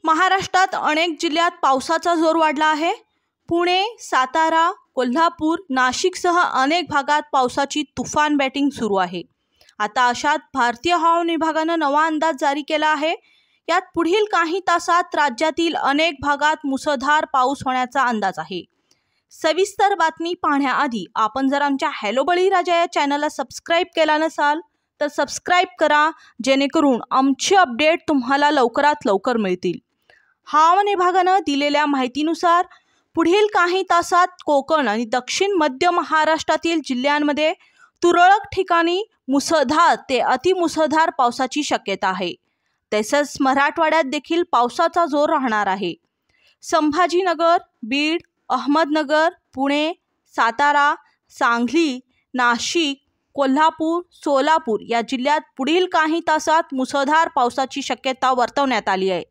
महाराष्ट्रात अनेक जिल्ह्यात पावसाचा जोर वाढला आहे। पुणे, सातारा, कोल्हापूर, नाशिकसह अनेक भागात पावसाची तुफान बॅटिंग सुरू आहे। आता अशात भारतीय हवामान विभागाने नवा अंदाज जारी केला आहे। यात पुढील काही तासात राज्यातील अनेक भागात मुसळधार पाऊस होण्याचा अंदाज आहे। सविस्तर बातमी पाहण्याआधी आपण जर आमच्या हॅलो बळीराजा या चॅनलला सबस्क्राइब केला नसाल तर सबस्क्राइब करा, जेणेकरून आमचे अपडेट तुम्हाला लवकरात लवकर मिळतील। हवामान विभागाने दिलेल्या माहितीनुसार पुढील काही तासात कोकण आणि दक्षिण मध्य महाराष्ट्रातील जिल्ह्यांमध्ये तुरळक ठिकाणी मुसळधार ते अतिमुसळधार पावसाची शक्यता आहे। तसेच मराठवाड्यात देखील पावसाचा जोर राहणार आहे। संभाजीनगर, बीड, अहमदनगर, पुणे, सातारा, सांगली, नाशिक, कोल्हापूर, सोलापूर या जिल्ह्यात पुढील काही तासात मुसळधार पावसाची शक्यता वर्तवण्यात आली आहे।